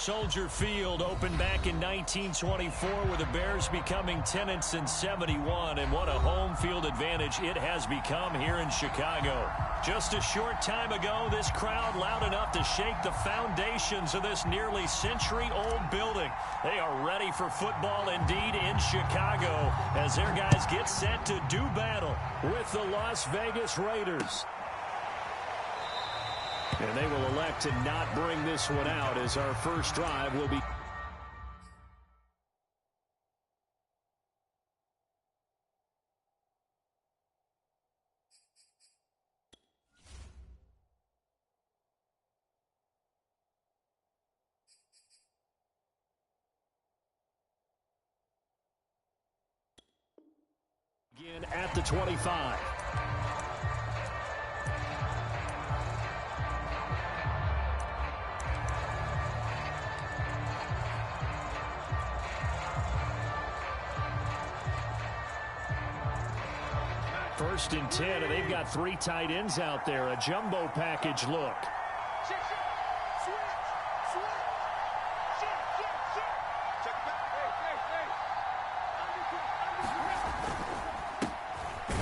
Soldier Field opened back in 1924 with the Bears becoming tenants in 71, and what a home field advantage it has become here in Chicago. Just a short time ago, this crowd loud enough to shake the foundations of this nearly century-old building. They are ready for football indeed in Chicago as their guys get set to do battle with the Las Vegas Raiders. And they will elect to not bring this one out as our first drive will be... Again at the 25. First and 10, and they've got three tight ends out there. A jumbo package look.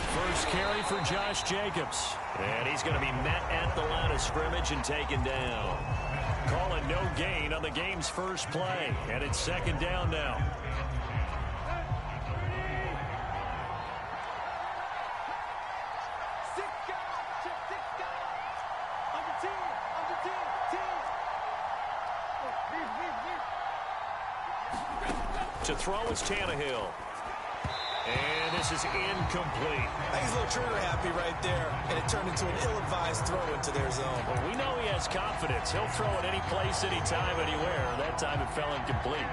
First carry for Josh Jacobs. And he's going to be met at the line of scrimmage and taken down. Calling no gain on the game's first play. And it's second down now. To throw is Tannehill. And this is incomplete. I think he's a little trigger happy right there, and it turned into an ill-advised throw into their zone. Well, we know he has confidence. He'll throw it any place, anytime, anywhere. That time it fell incomplete.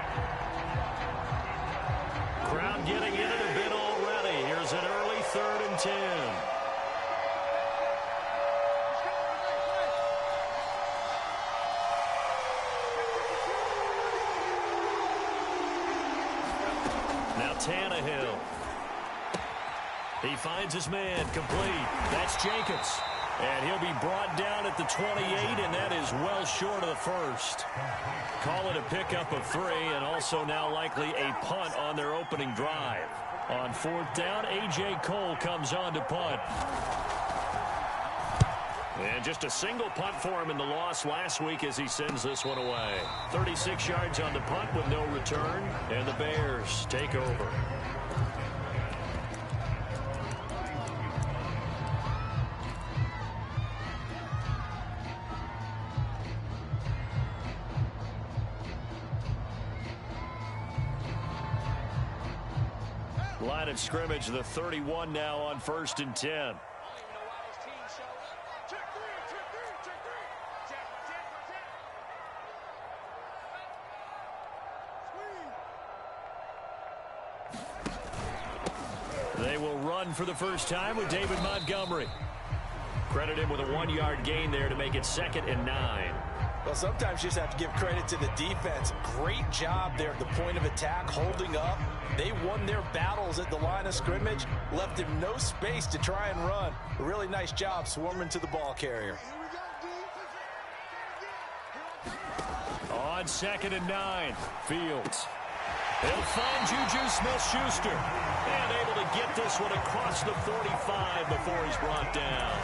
Crowd getting in it a bit already. Here's an early 3rd and 10. Tannehill. He finds his man complete. That's Jacobs. And he'll be brought down at the 28, and that is well short of the first. Call it a pickup of 3, and also now likely a punt on their opening drive. On 4th down, A.J. Cole comes on to punt. And just a single punt for him in the loss last week as he sends this one away. 36 yards on the punt with no return, and the Bears take over. Line of scrimmage, the 31 now on 1st and 10. They will run for the first time with David Montgomery. Credit him with a 1-yard gain there to make it 2nd and 9. Well, sometimes you just have to give credit to the defense. Great job there at the point of attack, holding up. They won their battles at the line of scrimmage, left him no space to try and run. A really nice job swarming to the ball carrier. On 2nd and 9, Fields. He'll find Juju Smith-Schuster. And able to get this one across the 45 before he's brought down.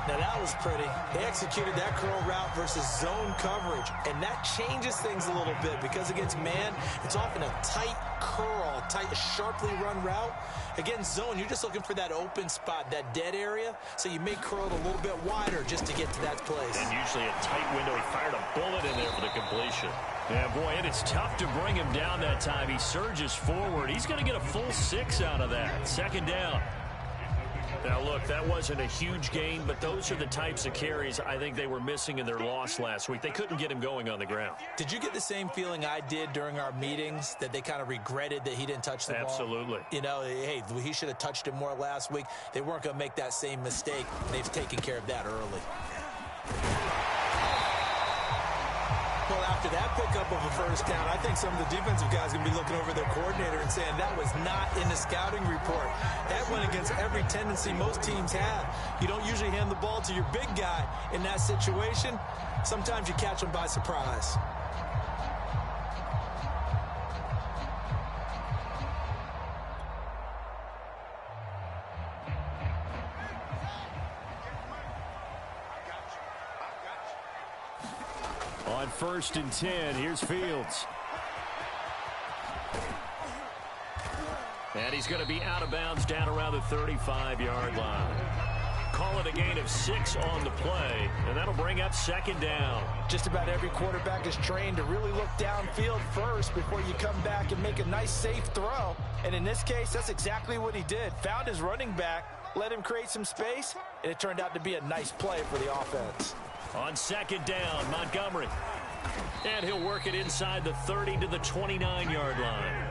Now that was pretty. They executed that curl route versus zone coverage, and that changes things a little bit because against man, it's often a tight curl, tight, sharply run route. Against zone, you're just looking for that open spot, that dead area, so you may curl it a little bit wider just to get to that place. And usually a tight window. He fired a bullet in there for the completion. Yeah, boy, and it's tough to bring him down that time. He surges forward. He's going to get a full 6 out of that. 2nd down. Now, look, that wasn't a huge gain, but those are the types of carries I think they were missing in their loss last week. They couldn't get him going on the ground. Did you get the same feeling I did during our meetings, that they kind of regretted that he didn't touch the ball? Absolutely. You know, hey, he should have touched it more last week. They weren't going to make that same mistake. They've taken care of that early. Well, after that pickup of a first down, I think some of the defensive guys are going to be looking over their coordinator and saying that was not in the scouting report. That went against every tendency most teams have. You don't usually hand the ball to your big guy in that situation. Sometimes you catch them by surprise. On 1st and 10, here's Fields. And he's going to be out of bounds down around the 35-yard line. Call it a gain of 6 on the play, and that'll bring up 2nd down. Just about every quarterback is trained to really look downfield first before you come back and make a nice, safe throw. And in this case, that's exactly what he did. Found his running back, let him create some space, and it turned out to be a nice play for the offense. On 2nd down, Montgomery. And he'll work it inside the 30 to the 29-yard line.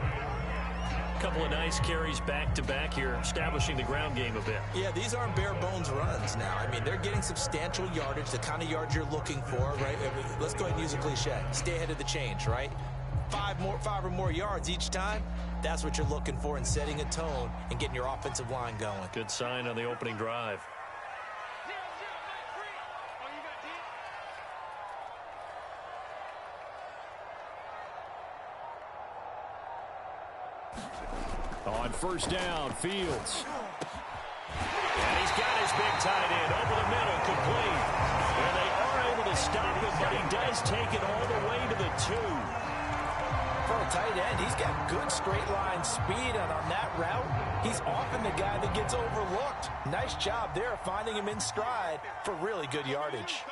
Couple of nice carries back-to-back here, establishing the ground game a bit. Yeah, these aren't bare-bones runs now. I mean, they're getting substantial yardage, the kind of yards you're looking for, right? I mean, let's go ahead and use a cliche. Stay ahead of the change, right? 5 or more yards each time. That's what you're looking for in setting a tone and getting your offensive line going. Good sign on the opening drive. On 1st down, Fields. And he's got his big tight end over the middle, complete. And they are able to stop him, but he does take it all the way to the 2. For a tight end, he's got good straight line speed, and on that route, he's often the guy that gets overlooked. Nice job there finding him in stride for really good yardage.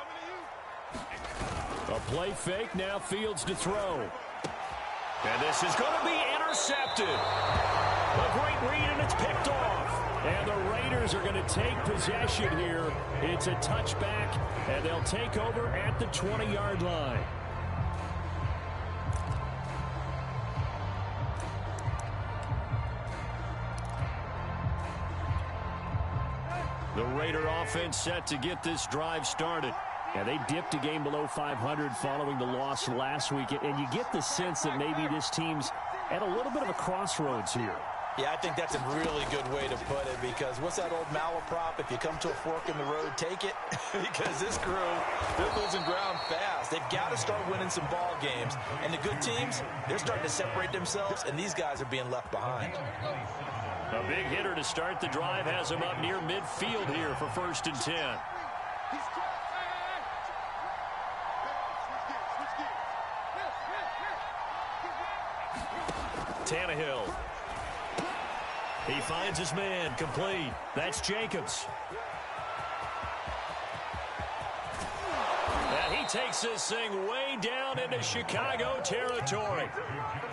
A play fake, now Fields to throw. And this is going to be intercepted. A great read, and it's picked off. And the Raiders are going to take possession here. It's a touchback, and they'll take over at the 20-yard line. The Raider offense set to get this drive started. Yeah, they dipped a game below 500 following the loss last week, and you get the sense that maybe this team's at a little bit of a crossroads here. Yeah, I think that's a really good way to put it, because what's that old malaprop? If you come to a fork in the road, take it. Because this crew, they're losing ground fast. They've got to start winning some ball games. And the good teams, they're starting to separate themselves, and these guys are being left behind. A big hitter to start the drive has him up near midfield here for 1st and 10. Tannehill. He finds his man, complete. That's Jacobs. And he takes this thing way down into Chicago territory.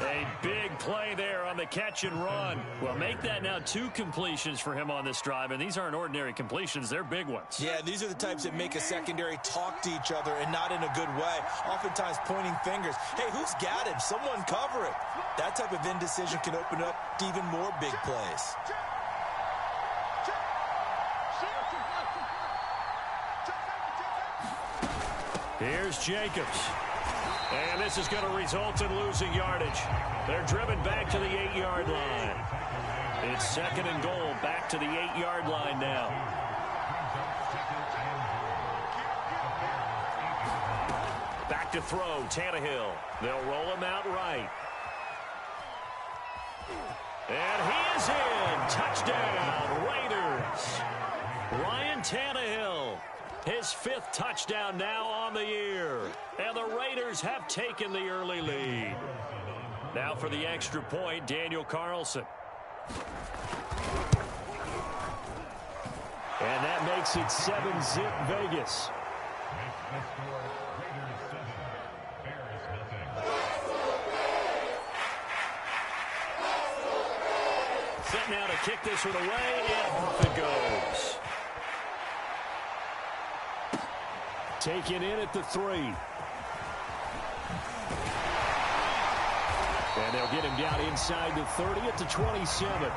A big play there on the catch and run. Well, make that now 2 completions for him on this drive, and these aren't ordinary completions. They're big ones. Yeah, these are the types that make a secondary talk to each other, and not in a good way. Oftentimes pointing fingers. Hey, who's got him? Someone cover it. That type of indecision can open up to even more big plays. Here's Jacobs. And this is going to result in losing yardage. They're driven back to the 8-yard line. It's 2nd and goal, back to the 8-yard line now. Back to throw, Tannehill. They'll roll him out right. And he is in. Touchdown, Raiders. Ryan Tannehill. His 5th touchdown now on the year. And the Raiders have taken the early lead. Now for the extra point, Daniel Carlson. And that makes it 7-zip Vegas. Set now to kick this one away, and off it goes. Taken in at the 3. And they'll get him down inside the 30 at the 27.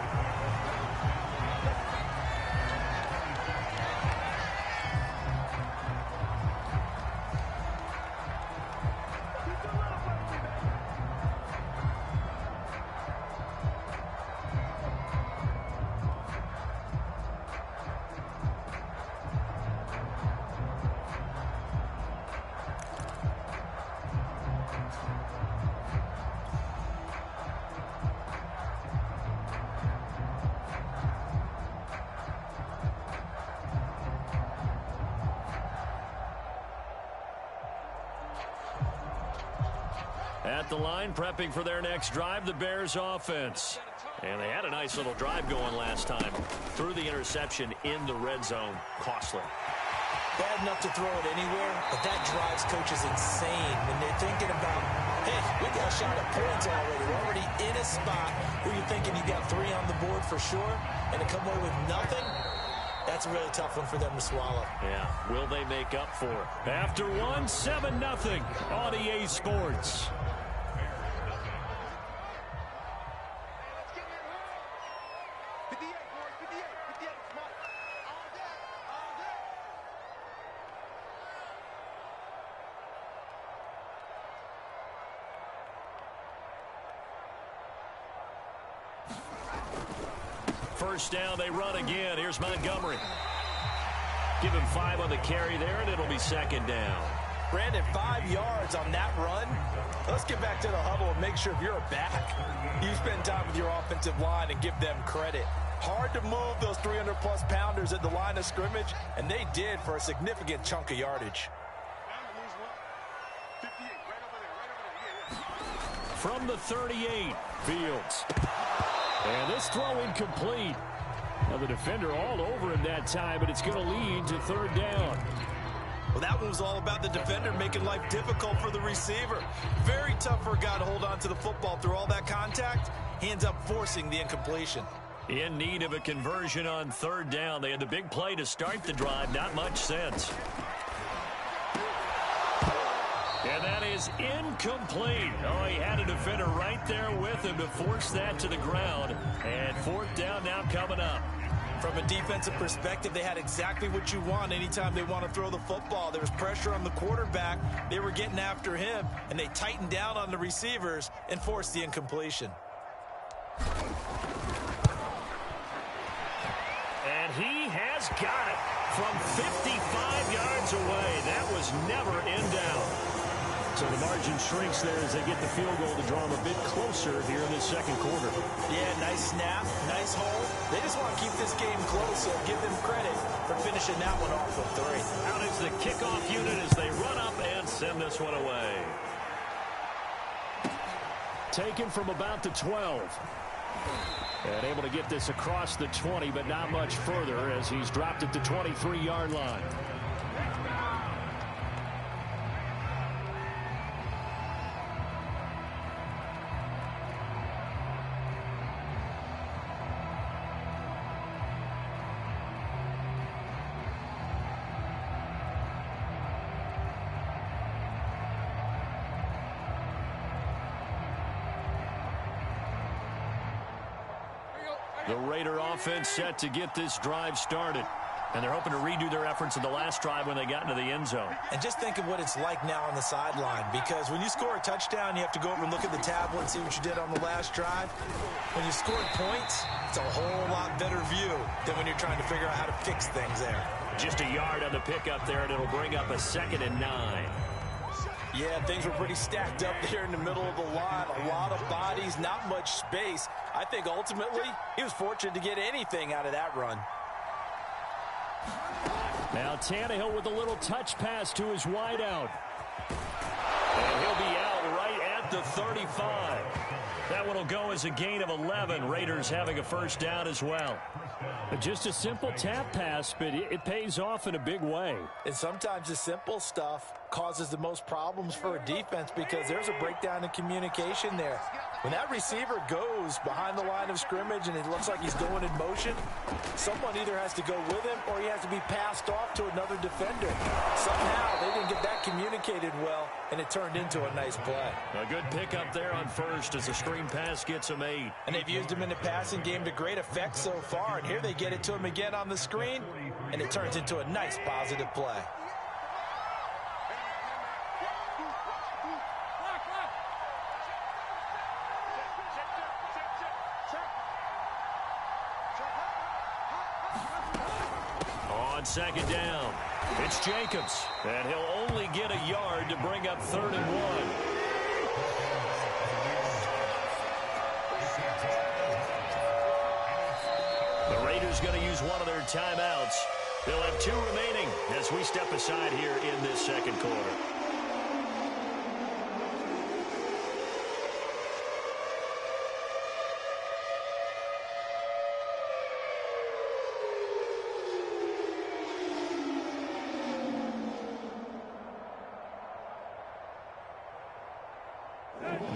At the line, prepping for their next drive, the Bears offense. And they had a nice little drive going last time. Threw the interception in the red zone. Costly. Bad enough to throw it anywhere, but that drives coaches insane when they're thinking about, hey, we got a shot at points already. We're already in a spot where you're thinking you got 3 on the board for sure, and to come away with nothing, that's a really tough one for them to swallow. Yeah, will they make up for it? After one, 7-0 on EA Sports. First down, they run again. Here's Montgomery. Give him 5 on the carry there, and it'll be second down. Brandon, 5 yards on that run. Let's get back to the huddle and make sure if you're a back, you spend time with your offensive line and give them credit. Hard to move those 300-plus pounders at the line of scrimmage, and they did for a significant chunk of yardage. From the 38, Fields. And this throw incomplete. Now the defender all over him that time, but it's going to lead to third down. Well, that one was all about the defender making life difficult for the receiver. Very tough for a guy to hold on to the football through all that contact. He ends up forcing the incompletion. In need of a conversion on third down. They had the big play to start the drive. Not much sense. And that is incomplete. Oh, he had a defender right there with him to force that to the ground. And fourth down now coming up. From a defensive perspective, they had exactly what you want anytime they want to throw the football. There was pressure on the quarterback. They were getting after him, and they tightened down on the receivers and forced the incompletion. And he has got it from 55 yards away. That was never in doubt. So the margin shrinks there as they get the field goal to draw them a bit closer here in this second quarter. Yeah, nice snap, nice hold. They just want to keep this game close, so give them credit for finishing that one off with 3. Out is the kickoff unit as they run up and send this one away. Taken from about the 12. And able to get this across the 20, but not much further as he's dropped at the 23-yard line. The Raider offense set to get this drive started. And they're hoping to redo their efforts in the last drive when they got into the end zone. And just think of what it's like now on the sideline, because when you score a touchdown, you have to go over and look at the tablet and see what you did on the last drive. When you scored points, it's a whole lot better view than when you're trying to figure out how to fix things there. Just a yard on the pickup there, and it'll bring up a 2nd and 9. Yeah, things were pretty stacked up there in the middle of the line. A lot of bodies, not much space. I think ultimately he was fortunate to get anything out of that run. Now Tannehill with a little touch pass to his wideout. And he'll be out right at the 35. That one will go as a gain of 11. Raiders having a first down as well. Just a simple tap pass, but it pays off in a big way. And sometimes the simple stuff causes the most problems for a defense because there's a breakdown in communication there. When that receiver goes behind the line of scrimmage and it looks like he's going in motion, someone either has to go with him or he has to be passed off to another defender. Somehow they didn't get that communicated well, and it turned into a nice play. A good pickup there on first as the screen pass gets him 8. And they've used him in the passing game to great effect so far, and here they get it to him again on the screen, and it turns into a nice positive play. On second down, it's Jacobs, and he'll only get a yard to bring up 3rd and 1. The Raiders going to use one of their timeouts. They'll have 2 remaining as we step aside here in this second quarter.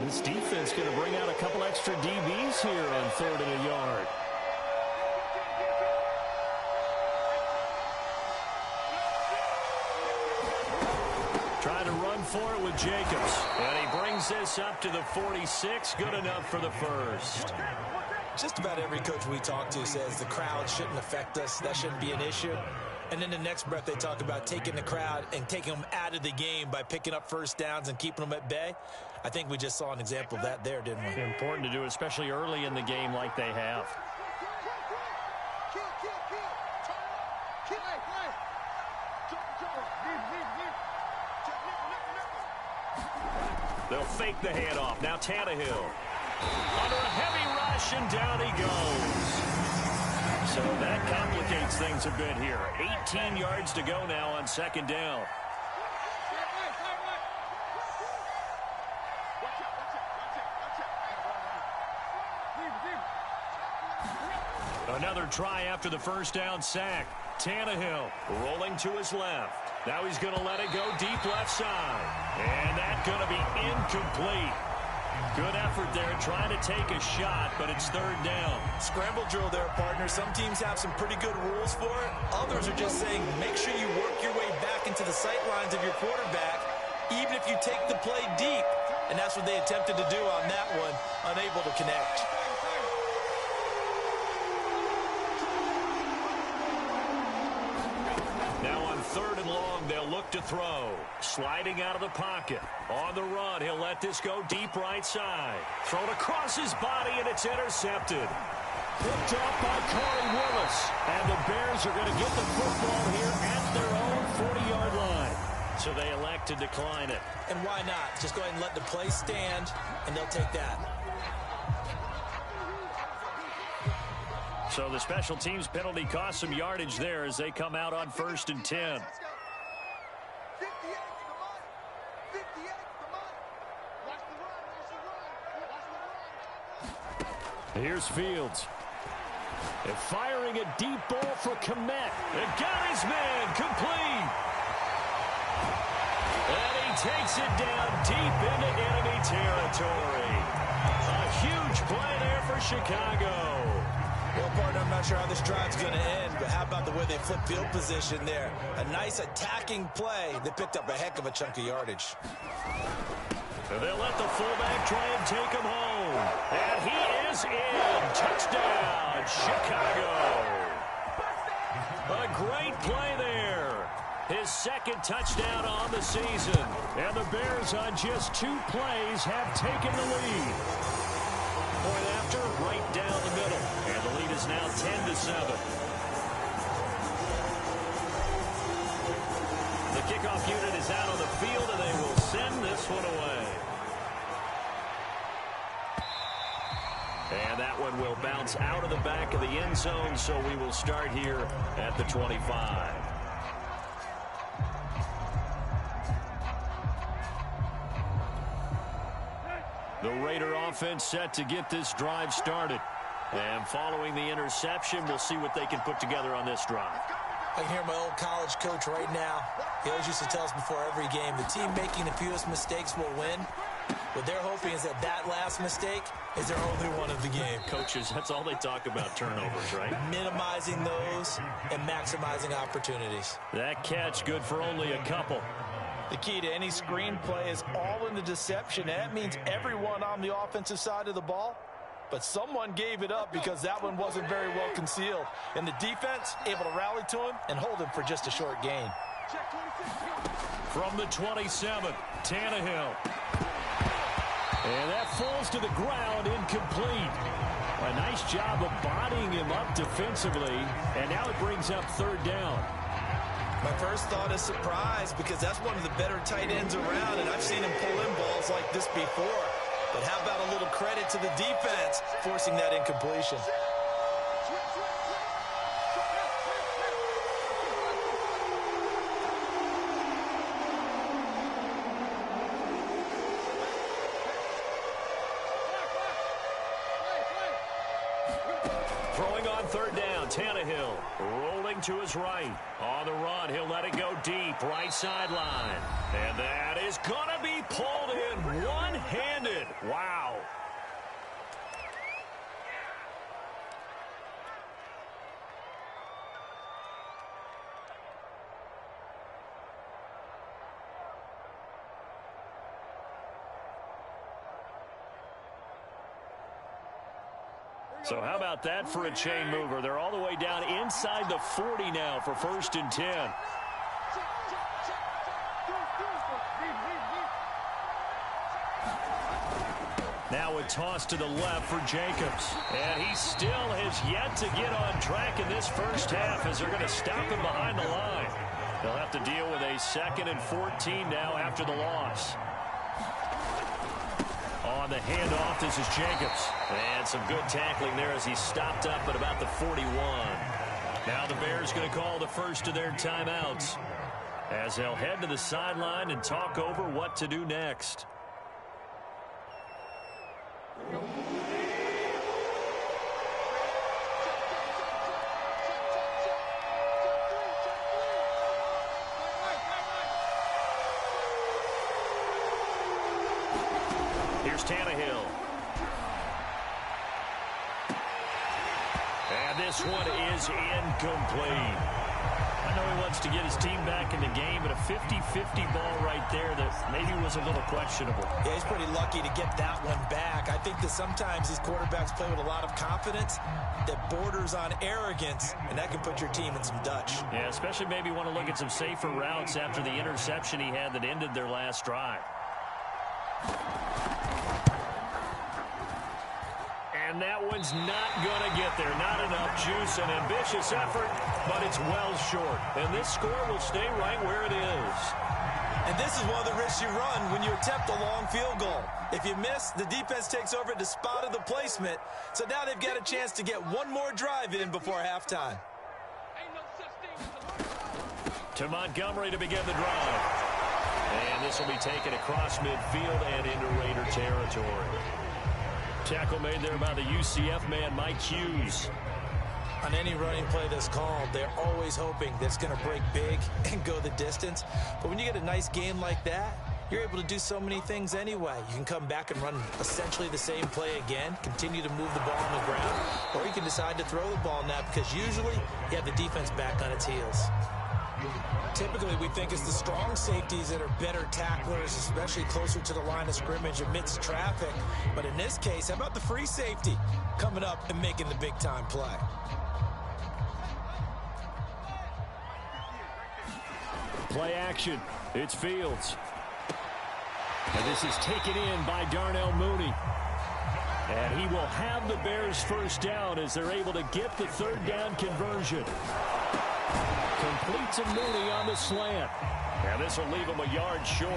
This defense going to bring out a couple extra DBs here on 3rd and a yard. Trying to run for it with Jacobs. And he brings this up to the 46. Good enough for the first. Just about every coach we talk to says the crowd shouldn't affect us. That shouldn't be an issue. And then the next breath they talk about taking the crowd and taking them out of the game by picking up first downs and keeping them at bay. I think we just saw an example of that there, didn't we? Important to do, especially early in the game like they have. They'll fake the handoff. Now Tannehill. Under a heavy rush, and down he goes. So that complicates things a bit here. 18 yards to go now on 2nd down. Another try after the first down sack. Tannehill rolling to his left. Now he's going to let it go deep left side. And that's going to be incomplete. Good effort there trying to take a shot, but it's 3rd down. Scramble drill there, partner. Some teams have some pretty good rules for it. Others are just saying make sure you work your way back into the sight lines of your quarterback, even if you take the play deep. And that's what they attempted to do on that one, unable to connect. Now on 3rd and long, they'll look to throw. Sliding out of the pocket. On the run, he'll let this go deep right side. Thrown across his body, and it's intercepted. Picked up by Corey Willis. And the Bears are going to get the football here at their own 40-yard line. So they elect to decline it. And why not? Just go ahead and let the play stand, and they'll take that. So the special teams penalty cost some yardage there as they come out on 1st and 10. Here's Fields. And firing a deep ball for Kmet. And got his man complete. And he takes it down deep into enemy territory. A huge play there for Chicago. Well, partner, I'm not sure how this drive's going to end, but how about the way they flip field position there? A nice attacking play. They picked up a heck of a chunk of yardage. And they'll let the fullback try and take him home. And he is in. Touchdown, Chicago. A great play there. His 2nd touchdown on the season. And the Bears on just 2 plays have taken the lead. Point after, right down the middle. And the lead is now 10-7. The kickoff unit is out on the field, and they will send this one away. And that one will bounce out of the back of the end zone, so we will start here at the 25. The Raider offense set to get this drive started. And following the interception, we'll see what they can put together on this drive. I can hear my old college coach right now. He always used to tell us before every game, the team making the fewest mistakes will win. What they're hoping is that that last mistake is their only one of the game. Coaches, that's all they talk about, turnovers, right? Minimizing those and maximizing opportunities. That catch good for only a couple. The key to any screenplay is all in the deception. That means everyone on the offensive side of the ball. But someone gave it up because that one wasn't very well concealed. And the defense able to rally to him and hold him for just a short gain. From the 27, Tannehill. And that falls to the ground, incomplete. A nice job of bodying him up defensively. And now it brings up 3rd down. My first thought is surprise because that's one of the better tight ends around, and I've seen him pull in balls like this before. But how about a little credit to the defense forcing that incompletion? Throwing on 3rd down, Tannehill rolling to his right. On the run, he'll let it go deep, right sideline. And that is going to be pulled in one-handed. Wow. So how about that for a chain mover? They're all the way down inside the 40 now for 1st and 10. Now a toss to the left for Jacobs. And he still has yet to get on track in this first half as they're going to stop him behind the line. They'll have to deal with a 2nd and 14 now after the loss. On the handoff, this is Jacobs. And some good tackling there as he stopped up at about the 41. Now the Bears going to call the first of their timeouts as they'll head to the sideline and talk over what to do next. Here's Tannehill. And this one is incomplete. I know he wants to get his team back in the game, but a 50-50 ball right there that maybe was a little questionable. Yeah, he's pretty lucky to get that one back. I think that sometimes these quarterbacks play with a lot of confidence that borders on arrogance, and that can put your team in some Dutch. Yeah, especially maybe want to look at some safer routes after the interception he had that ended their last drive. And that one's not going to get there. Not enough juice. An ambitious effort, but it's well short. And this score will stay right where it is. And this is one of the risks you run when you attempt a long field goal. If you miss, the defense takes over at the spot of the placement. So now they've got a chance to get one more drive in before halftime. To Montgomery to begin the drive. And this will be taken across midfield and into Raider territory. Tackle made there by the UCF man, Mike Hughes. On any running play that's called, they're always hoping that it's going to break big and go the distance. But when you get a nice game like that, you're able to do so many things anyway. You can come back and run essentially the same play again, continue to move the ball on the ground, or you can decide to throw the ball now because usually you have the defense back on its heels. Typically, we think it's the strong safeties that are better tacklers, especially closer to the line of scrimmage amidst traffic. But in this case, how about the free safety coming up and making the big-time play? Play action. It's Fields. And this is taken in by Darnell Mooney. And he will have the Bears first down as they're able to get the third down conversion. Complete to Mooney on the slant. And this will leave him a yard short.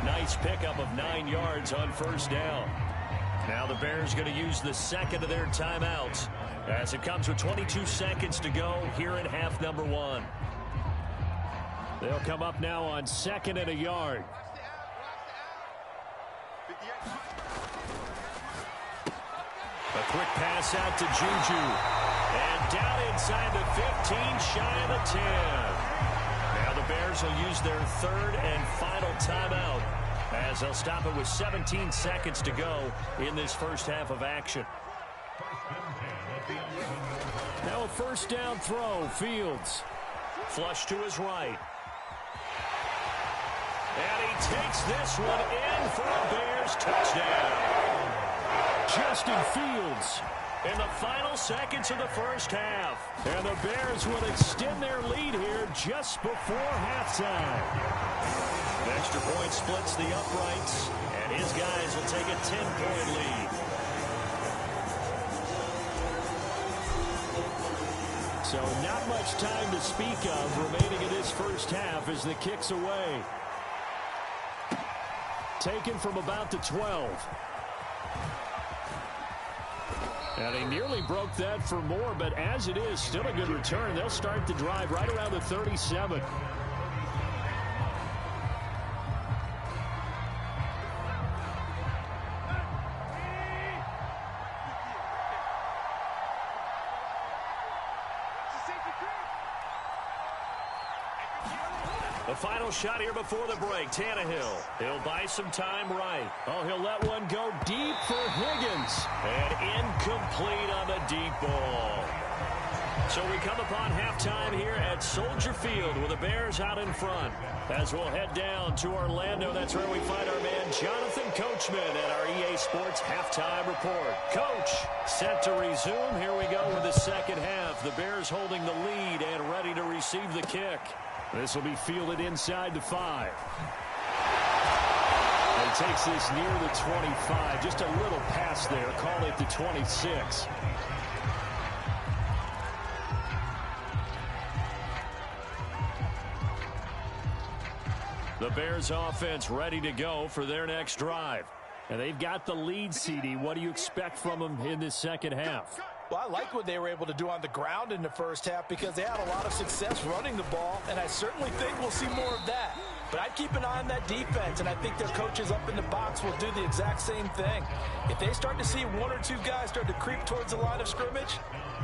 Nice pickup of 9 yards on first down. Now the Bears going to use the second of their timeouts as it comes with 22 seconds to go here in half number 1. They'll come up now on 2nd and a yard. A quick pass out to Juju. And down inside the 15, shy of the 10. Now the Bears will use their third and final timeout as they'll stop it with 17 seconds to go in this first half of action. Now a first down throw, Fields. Flush to his right. And he takes this one in for a Bears touchdown. Justin Fields in the final seconds of the first half. And the Bears will extend their lead here just before halftime. The extra point splits the uprights, and his guys will take a 10-point lead. So not much time to speak of remaining in this first half as the kick's away. Taken from about the 12. And he nearly broke that for more, but as it is, still a good return. They'll start the drive right around the 37. The final shot here before the break. Tannehill. He'll buy some time right. Oh, he'll let one go deep for Higgins. And incomplete on the deep ball. So we come upon halftime here at Soldier Field with the Bears out in front. As we'll head down to Orlando, that's where we find our man Jonathan Coachman at our EA Sports Halftime Report. Coach, set to resume. Here we go with the second half. The Bears holding the lead and ready to receive the kick. This will be fielded inside the 5. And he takes this near the 25. Just a little pass there. Call it the 26. The Bears offense ready to go for their next drive. And they've got the lead, CD. What do you expect from them in this second half? Well, I like what they were able to do on the ground in the first half because they had a lot of success running the ball, and I certainly think we'll see more of that. But I'd keep an eye on that defense, and I think their coaches up in the box will do the exact same thing. If they start to see one or two guys start to creep towards the line of scrimmage,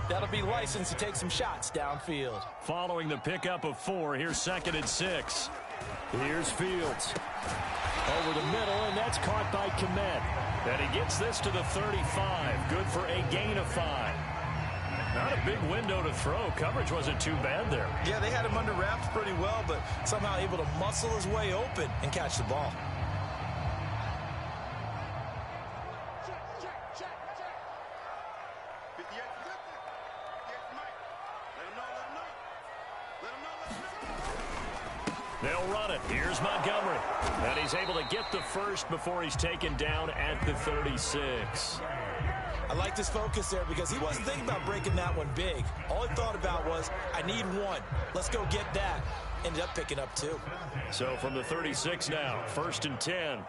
that'll be licensed to take some shots downfield. Following the pickup of 4, here's 2nd and 6. Here's Fields. Over the middle, and that's caught by Kmet. And he gets this to the 35. Good for a gain of 5. Not a big window to throw. Coverage wasn't too bad there. Yeah, they had him under wraps pretty well, but somehow able to muscle his way open and catch the ball. They'll run it. Here's Montgomery. And he's able to get the first before he's taken down at the 36. I liked his focus there because he wasn't thinking about breaking that one big. All he thought about was, I need one. Let's go get that. Ended up picking up 2. So from the 36 now, 1st and 10.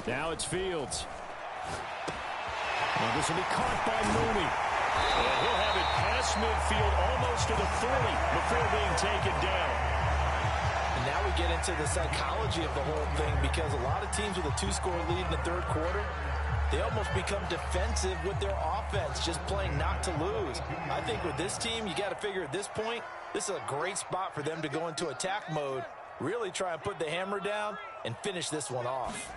Now it's Fields. Now this will be caught by Mooney. And he'll have it past midfield almost to the 40 before being taken down. And now we get into the psychology of the whole thing because a lot of teams with a 2-score lead in the third quarter, they almost become defensive with their offense, just playing not to lose. I think with this team, you got to figure at this point, this is a great spot for them to go into attack mode, really try and put the hammer down and finish this one off.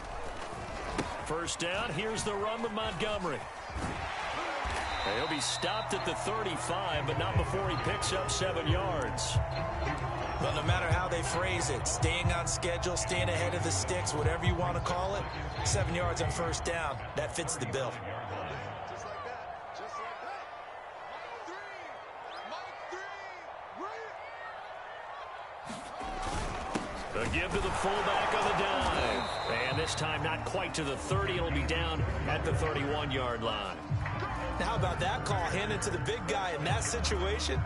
First down, here's the run with Montgomery. He'll be stopped at the 35, but not before he picks up 7 yards. But no matter how they phrase it, staying on schedule, staying ahead of the sticks, whatever you want to call it, 7 yards on first down, that fits the bill. Just like that. Just like that. The give to the fullback on the dive. And this time not quite to the 30. It'll be down at the 31-yard line. Now, how about that call handed to the big guy in that situation?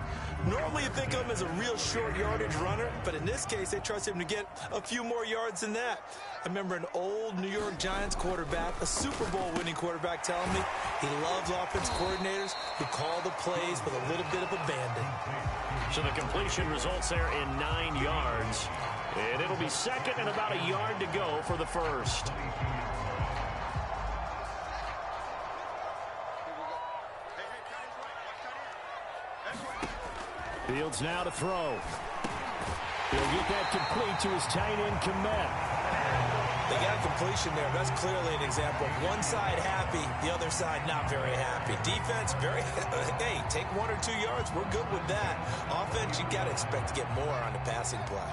Normally you think of him as a real short yardage runner, but in this case they trust him to get a few more yards than that. I remember an old New York Giants quarterback, a Super Bowl winning quarterback, telling me he loves offense coordinators who call the plays with a little bit of abandon. So the completion results there in 9 yards. And it'll be 2nd and about a yard to go for the first. Fields now to throw. He'll get that complete to his tight end, Kmet. They got a completion there. That's clearly an example of one side happy, the other side not very happy. Defense, very, hey, take 1 or 2 yards. We're good with that. Offense, you got to expect to get more on the passing play.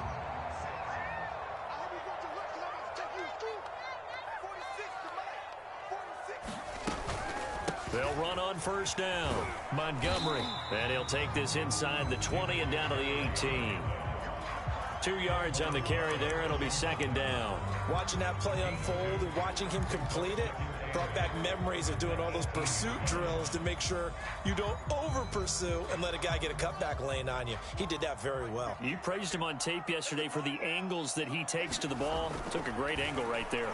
They'll run on first down. Montgomery. And he'll take this inside the 20 and down to the 18. 2 yards on the carry there. It'll be 2nd down. Watching that play unfold and watching him complete it brought back memories of doing all those pursuit drills to make sure you don't over-pursue and let a guy get a cutback lane on you. He did that very well. You praised him on tape yesterday for the angles that he takes to the ball. Took a great angle right there.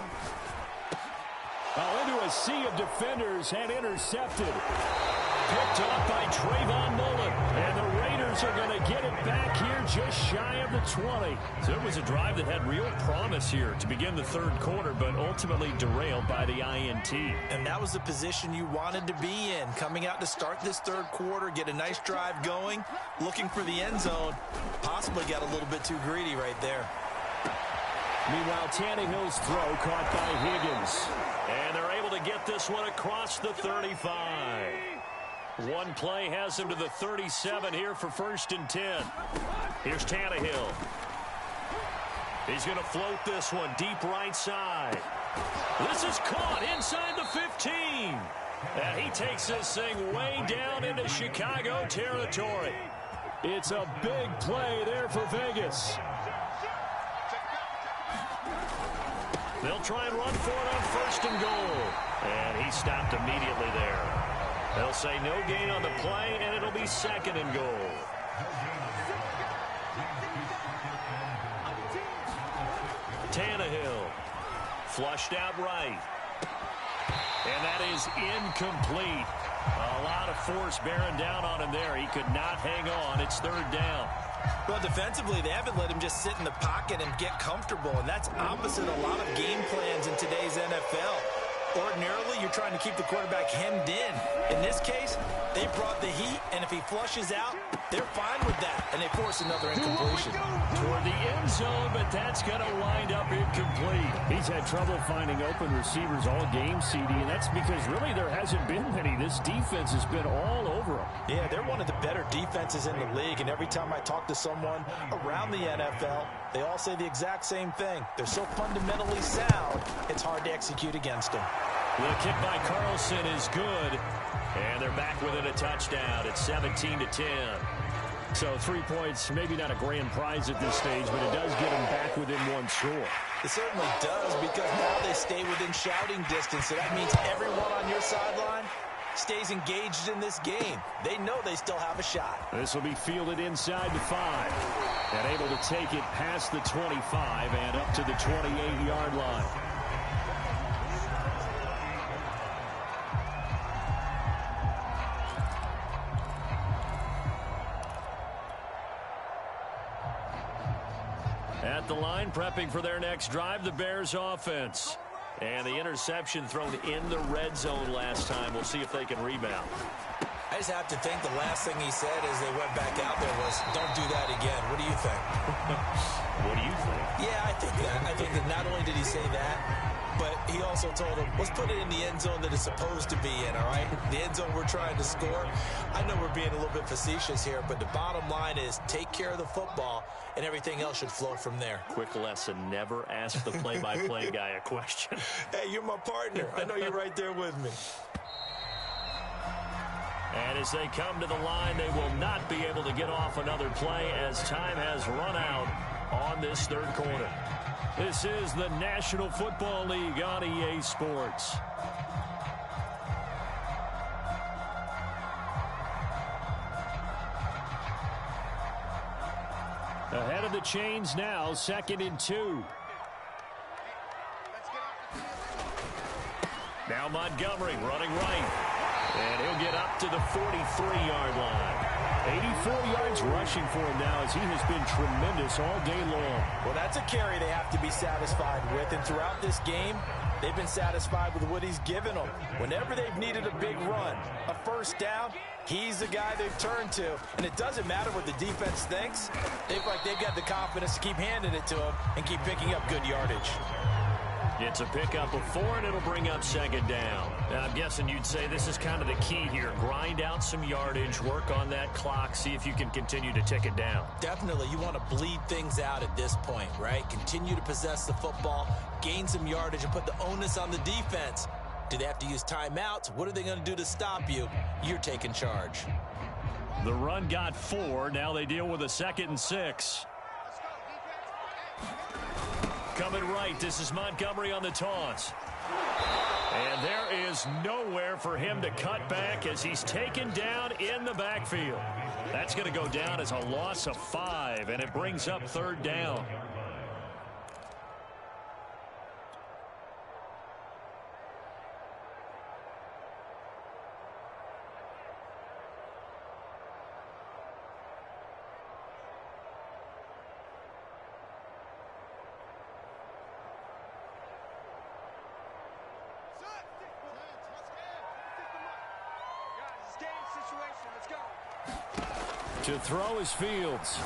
Oh, into a sea of defenders and intercepted. Picked off by Trayvon Mullen. And the Raiders Bears are going to get it back here just shy of the 20. So it was a drive that had real promise here to begin the third quarter, but ultimately derailed by the INT. And that was the position you wanted to be in. Coming out to start this third quarter, get a nice drive going, looking for the end zone. Possibly got a little bit too greedy right there. Meanwhile, Tannehill's throw caught by Higgins. And they're able to get this one across the 35. One play has him to the 37 here for 1st and 10. Here's Tannehill. He's going to float this one deep right side. This is caught inside the 15. And he takes this thing way down into Chicago territory. It's a big play there for Vegas. They'll try and run for it on 1st and goal. And he stopped immediately there. They'll say no gain on the play, and it'll be 2nd and goal. Tannehill flushed out right. And that is incomplete. A lot of force bearing down on him there. He could not hang on. It's 3rd down. Well, defensively, they haven't let him just sit in the pocket and get comfortable, and that's opposite a lot of game plans in today's NFL. Ordinarily, you're trying to keep the quarterback hemmed in. In this case, they brought the heat, and if he flushes out, they're fine with that, and they force another incompletion. Toward the end zone, but that's going to wind up incomplete. He's had trouble finding open receivers all game, CD, and that's because really there hasn't been many. This defense has been all over him. Yeah, they're one of the better defenses in the league, and every time I talk to someone around the NFL, they all say the exact same thing. They're so fundamentally sound, it's hard to execute against them. The kick by Carlson is good, and they're back within a touchdown. It's 17-10. So 3 points, maybe not a grand prize at this stage, but it does get them back within one score. It certainly does, because now they stay within shouting distance, so that means everyone on your sideline stays engaged in this game. They know they still have a shot. This will be fielded inside the 5, and able to take it past the 25 and up to the 28-yard line. At the line, prepping for their next drive, the Bears offense. And the interception thrown in the red zone last time. We'll see if they can rebound. I just have to think the last thing he said as they went back out there was, don't do that again. What do you think? What do you think? Yeah, I think that. I think that not only did he say that, but he also told him, let's put it in the end zone that it's supposed to be in, all right? The end zone we're trying to score. I know we're being a little bit facetious here, but the bottom line is take care of the football, and everything else should flow from there. Quick lesson, never ask the play-by-play guy a question. Hey, you're my partner. I know you're right there with me. And as they come to the line, they will not be able to get off another play as time has run out on this third quarter. This is the National Football League on EA Sports. Ahead of the chains now, 2nd and 2. Now Montgomery running right. And he'll get up to the 43-yard line. 84 yards rushing for him now as he has been tremendous all day long. Well, that's a carry they have to be satisfied with. And throughout this game, they've been satisfied with what he's given them. Whenever they've needed a big run, a first down, he's the guy they've turned to. And it doesn't matter what the defense thinks. They've got the confidence to keep handing it to him and keep picking up good yardage. It's a pickup of 4, and it'll bring up 2nd down. Now, I'm guessing you'd say this is kind of the key here. Grind out some yardage, work on that clock, see if you can continue to tick it down. Definitely. You want to bleed things out at this point, right? Continue to possess the football, gain some yardage, and put the onus on the defense. Do they have to use timeouts? What are they going to do to stop you? You're taking charge. The run got 4. Now they deal with a 2nd and 6. Coming right, this is Montgomery on the toss. And there is nowhere for him to cut back as he's taken down in the backfield. That's going to go down as a loss of 5, and it brings up 3rd down. To throw is Fields.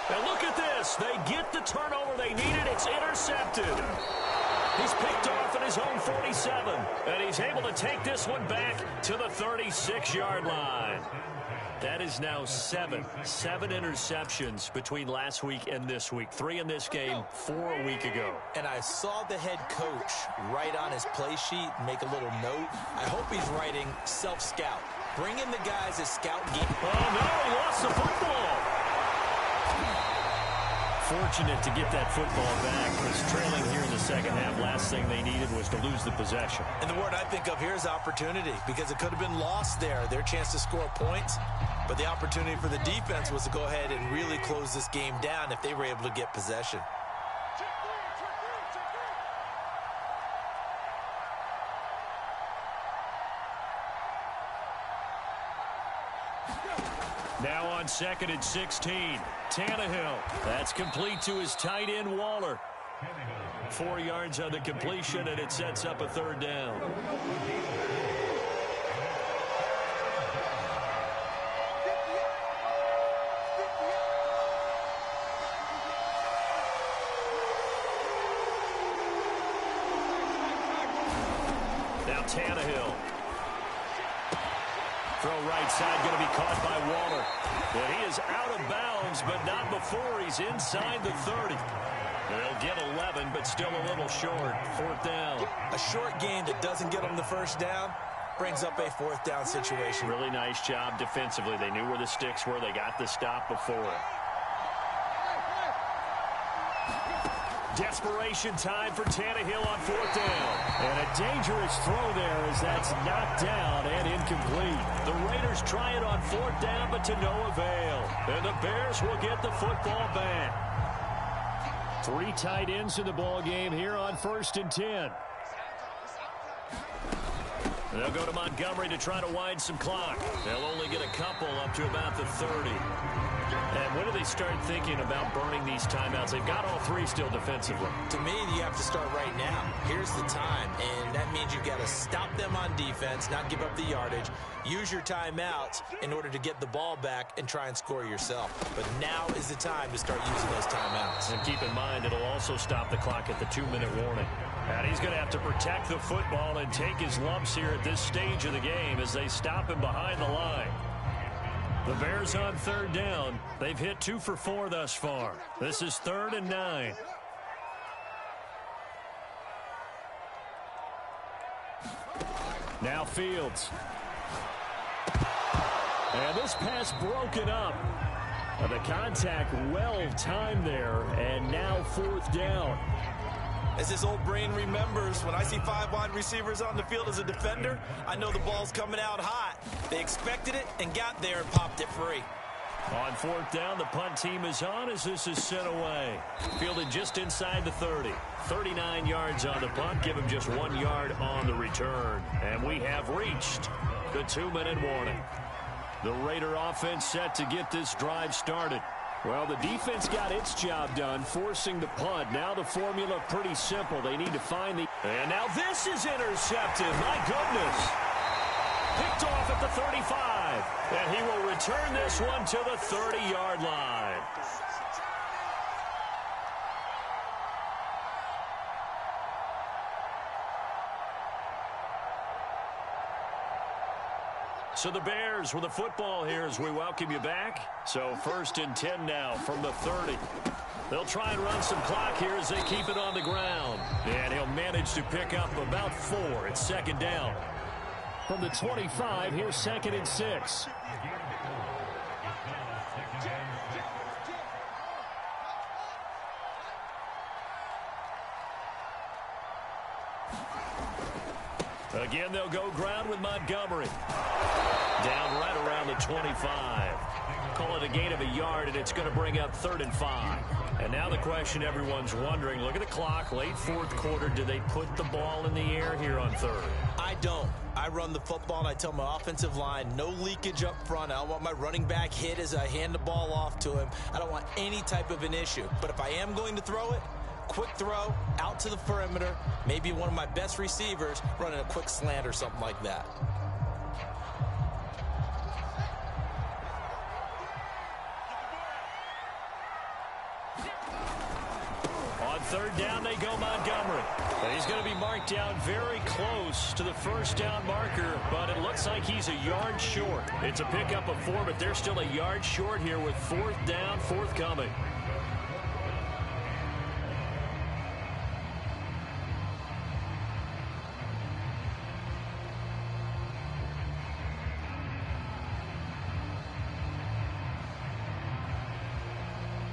And look at this. They get the turnover they needed. It's intercepted. He's picked off at his own 47. And he's able to take this one back to the 36-yard line. That is now seven interceptions between last week and this week. 3 in this game, 4 a week ago. And I saw the head coach write on his play sheet, make a little note. I hope he's writing self-scout. Bring in the guys that scout game. Oh, no, he lost the football. Fortunate to get that football back. Was trailing here in the second half. Last thing they needed was to lose the possession. And the word I think of here is opportunity, because it could have been lost there, their chance to score points. But the opportunity for the defense was to go ahead and really close this game down if they were able to get possession. Now on 2nd and 16, Tannehill. That's complete to his tight end, Waller. 4 yards on the completion, and it sets up a 3rd down. Now Tannehill. Throw right side, going to be caught by Waller. But he is out of bounds, but not before he's inside the 30. They'll get 11, but still a little short. 4th down. A short gain that doesn't get them the first down brings up a 4th down situation. Really nice job defensively. They knew where the sticks were. They got the stop before. Desperation time for Tannehill on 4th down. And a dangerous throw there as that's knocked down and incomplete. The Raiders try it on 4th down, but to no avail. And the Bears will get the football back. 3 tight ends in the ball game here on 1st and 10. They'll go to Montgomery to try to wind some clock. They'll only get a couple up to about the 30. And when do they start thinking about burning these timeouts? They've got all 3 still defensively. To me, you have to start right now. Here's the time, and that means you've got to stop them on defense, not give up the yardage, use your timeouts in order to get the ball back and try and score yourself. But now is the time to start using those timeouts. And keep in mind, it'll also stop the clock at the 2-minute warning. And he's going to have to protect the football and take his lumps here at this stage of the game as they stop him behind the line. The Bears on 3rd down. They've hit 2 for 4 thus far. This is 3rd and 9. Now Fields. And this pass broken up. The contact well timed there, and now 4th down. As this old brain remembers, when I see 5 wide receivers on the field as a defender, I know the ball's coming out hot. They expected it and got there and popped it free. On 4th down, the punt team is on as this is sent away. Fielded just inside the 30. 39 yards on the punt, give him just 1 yard on the return. And we have reached the 2-minute warning. The Raider offense set to get this drive started. Well, the defense got its job done, forcing the punt. Now the formula pretty simple. They need to find the... And now this is intercepted. My goodness. Picked off at the 35. And he will return this one to the 30-yard line. So the Bears with the football here as we welcome you back. So 1st and 10 now from the 30. They'll try and run some clock here as they keep it on the ground. And he'll manage to pick up about 4. It's 2nd down. From the 25, here's 2nd and 6. Again, they'll go ground with Montgomery. Down right around the 25. Call it a gain of a yard, and it's going to bring up 3rd and 5. And now the question everyone's wondering, look at the clock, late 4th quarter, do they put the ball in the air here on 3rd? I don't. I run the football, and I tell my offensive line, no leakage up front. I don't want my running back hit as I hand the ball off to him. I don't want any type of an issue. But if I am going to throw it, quick throw, out to the perimeter, maybe one of my best receivers running a quick slant or something like that. On third down, they go Montgomery. And he's going to be marked down very close to the first down marker, but it looks like he's a yard short. It's a pickup of 4, but they're still a yard short here with fourth down forthcoming.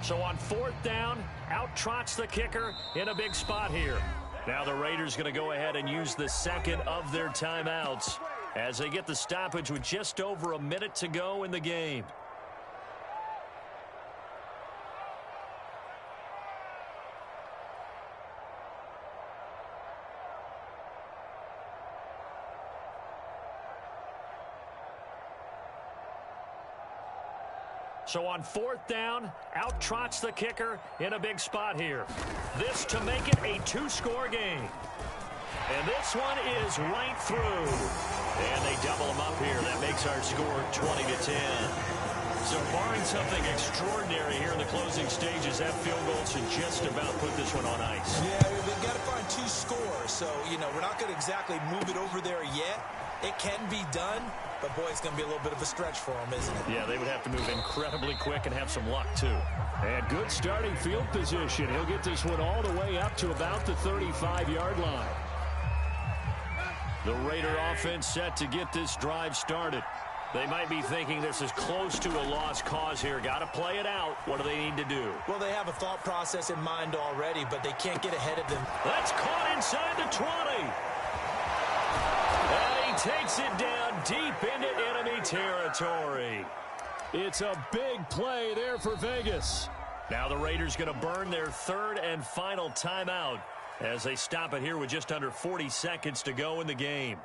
So on fourth down, out trots the kicker in a big spot here. Now the Raiders going to go ahead and use the second of their timeouts as they get the stoppage with just over a minute to go in the game. So on fourth down, out trots the kicker in a big spot here. This to make it a 2-score game. And this one is right through. And they double them up here. That makes our score 20-10. So barring something extraordinary here in the closing stages, that field goal should just about put this one on ice. Yeah, we've got to find 2 scores. So, we're not going to exactly move it over there yet. It can be done. But, boy, it's going to be a little bit of a stretch for them, isn't it? Yeah, they would have to move incredibly quick and have some luck, too. And good starting field position. He'll get this one all the way up to about the 35-yard line. The Raider offense set to get this drive started. They might be thinking this is close to a lost cause here. Got to play it out. What do they need to do? Well, they have a thought process in mind already, but they can't get ahead of them. That's caught inside the 20. And he takes it down deep into enemy territory. It's a big play there for Vegas. Now the Raiders going to burn their third and final timeout as they stop it here with just under 40 seconds to go in the game.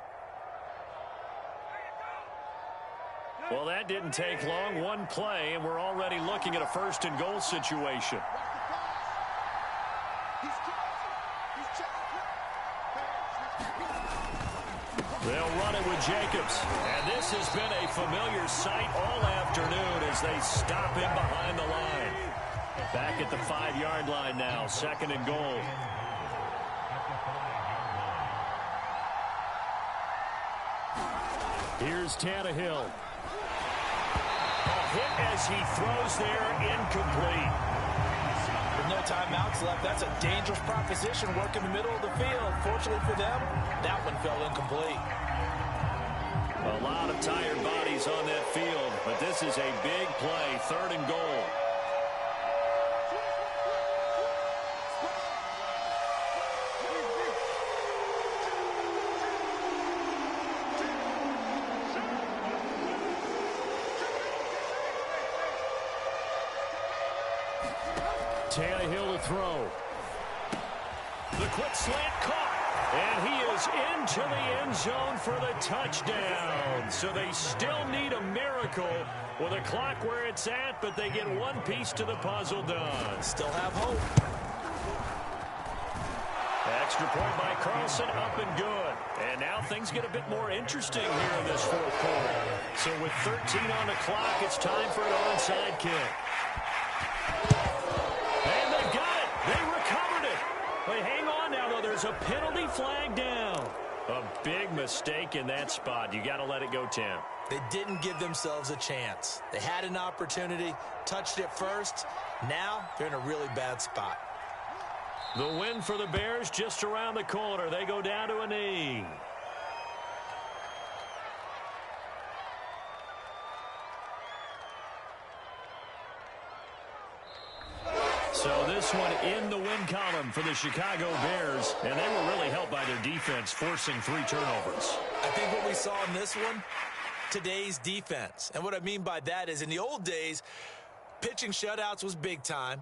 Well, that didn't take long. One play, and we're already looking at a first-and-goal situation. They'll run it with Jacobs. And this has been a familiar sight all afternoon as they stop him behind the line. Back at the 5-yard line now, second and goal. Here's Tannehill. A hit as he throws there, incomplete. With no timeouts left, that's a dangerous proposition, working the middle of the field. Fortunately for them, that one fell incomplete. A lot of tired bodies on that field, but this is a big play, third and goal. Tannehill to throw. The quick slant caught. And he is into the end zone for the touchdown. So they still need a miracle with a clock where it's at, but they get one piece to the puzzle done. Still have hope. Extra point by Carlson, up and good. And now things get a bit more interesting here in this fourth quarter. So with 13 on the clock, it's time for an onside kick. And they got it. They recovered it. But hang on now, though. There's a penalty flag down. A big mistake in that spot. You got to let it go, Tim. They didn't give themselves a chance. They had an opportunity, touched it first. Now they're in a really bad spot. The win for the Bears just around the corner. They go down to a knee. So this one in the win column for the Chicago Bears, and they were really helped by their defense, forcing 3 turnovers. I think what we saw in this one, today's defense. And what I mean by that is in the old days, pitching shutouts was big time.